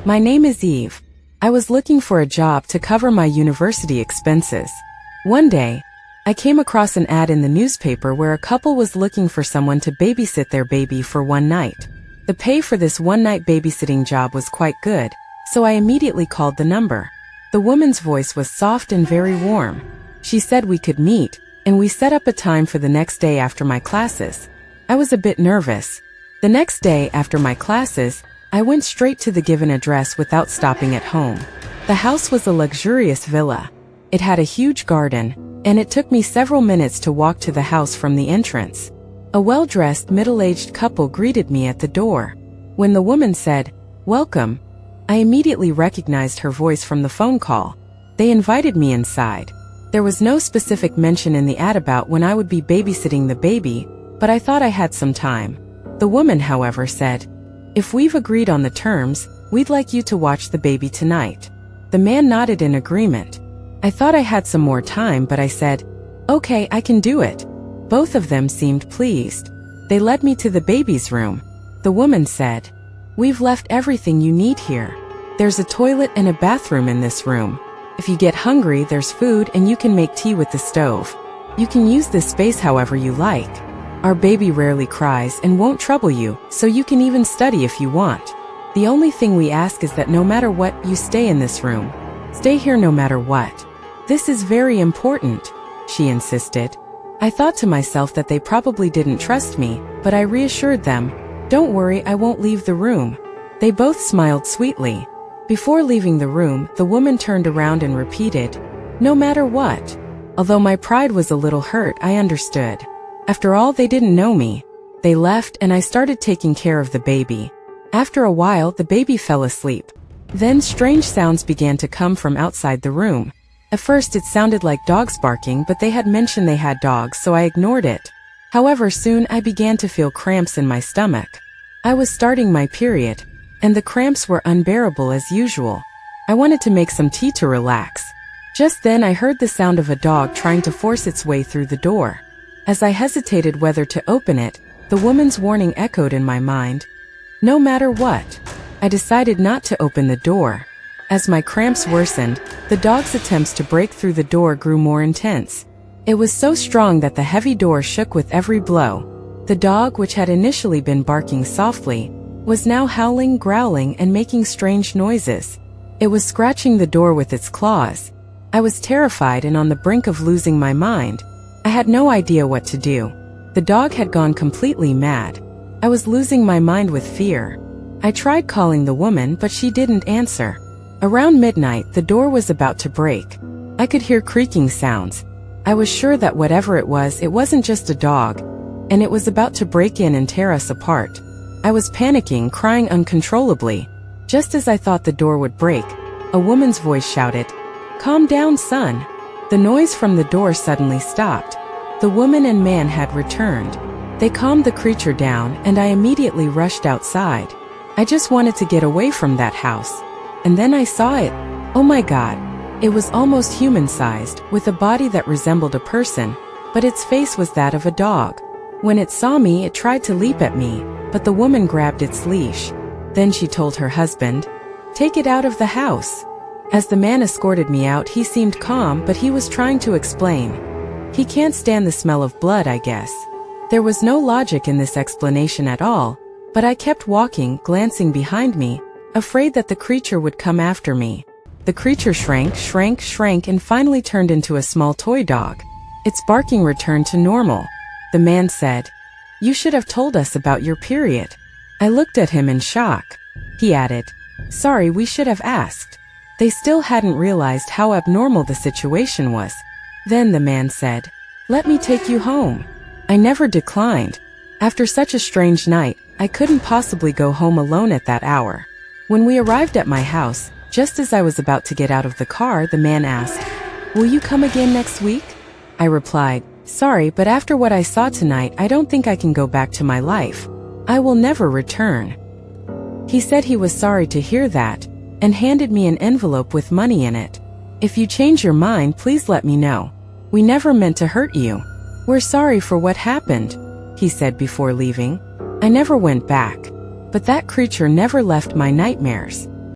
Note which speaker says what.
Speaker 1: My name is Eve. I was looking for a job to cover my university expenses. One day, I came across an ad in the newspaper where a couple was looking for someone to babysit their baby for one night. The pay for this one-night babysitting job was quite good, so I immediately called the number. The woman's voice was soft and very warm. She said we could meet, and we set up a time for the next day after my classes. I was a bit nervous. The next day after my classes, I went straight to the given address without stopping at home. The house was a luxurious villa. It had a huge garden, and it took me several minutes to walk to the house from the entrance. A well-dressed, middle-aged couple greeted me at the door. When the woman said, "Welcome," I immediately recognized her voice from the phone call. They invited me inside. There was no specific mention in the ad about when I would be babysitting the baby, but I thought I had some time. The woman, however, said, "If we've agreed on the terms, we'd like you to watch the baby tonight." The man nodded in agreement. I thought I had some more time, but I said, "Okay, I can do it." Both of them seemed pleased. They led me to the baby's room. The woman said, "We've left everything you need here. There's a toilet and a bathroom in this room. If you get hungry, there's food and you can make tea with the stove. You can use this space however you like. Our baby rarely cries and won't trouble you, so you can even study if you want. The only thing we ask is that no matter what, you stay in this room. Stay here no matter what. This is very important," she insisted. I thought to myself that they probably didn't trust me, but I reassured them, "Don't worry, I won't leave the room." They both smiled sweetly. Before leaving the room, the woman turned around and repeated, "No matter what." Although my pride was a little hurt, I understood. After all, they didn't know me. They left and I started taking care of the baby. After a while, the baby fell asleep. Then strange sounds began to come from outside the room. At first it sounded like dogs barking, but they had mentioned they had dogs, so I ignored it. However, soon I began to feel cramps in my stomach. I was starting my period, and the cramps were unbearable as usual. I wanted to make some tea to relax. Just then I heard the sound of a dog trying to force its way through the door. As I hesitated whether to open it, the woman's warning echoed in my mind. No matter what, I decided not to open the door. As my cramps worsened, the dog's attempts to break through the door grew more intense. It was so strong that the heavy door shook with every blow. The dog, which had initially been barking softly, was now howling, growling, and making strange noises. It was scratching the door with its claws. I was terrified and on the brink of losing my mind. I had no idea what to do. The dog had gone completely mad. I was losing my mind with fear. I tried calling the woman, but she didn't answer. Around midnight, the door was about to break. I could hear creaking sounds. I was sure that whatever it wasn't just a dog, and it was about to break in and tear us apart. I was panicking, crying uncontrollably. Just as I thought the door would break, a woman's voice shouted, "Calm down, son." The noise from the door suddenly stopped. The woman and man had returned. They calmed the creature down, and I immediately rushed outside. I just wanted to get away from that house. And then I saw it. Oh my God. It was almost human-sized, with a body that resembled a person, but its face was that of a dog. When it saw me, it tried to leap at me, but the woman grabbed its leash. Then she told her husband, "Take it out of the house." As the man escorted me out, he seemed calm, but he was trying to explain. He can't stand the smell of blood, I guess. There was no logic in this explanation at all, but I kept walking, glancing behind me, afraid that the creature would come after me. The creature shrank, and finally turned into a small toy dog. Its barking returned to normal. The man said, "You should have told us about your period." I looked at him in shock. He added, "Sorry, we should have asked." They still hadn't realized how abnormal the situation was. Then the man said, "Let me take you home." I never declined. After such a strange night, I couldn't possibly go home alone at that hour. When we arrived at my house, just as I was about to get out of the car, the man asked, "Will you come again next week?" I replied, "Sorry, but after what I saw tonight, I don't think I can go back to my life. I will never return." He said he was sorry to hear that, and handed me an envelope with money in it. "If you change your mind, please let me know. We never meant to hurt you. We're sorry for what happened," he said before leaving. I never went back. But that creature never left my nightmares.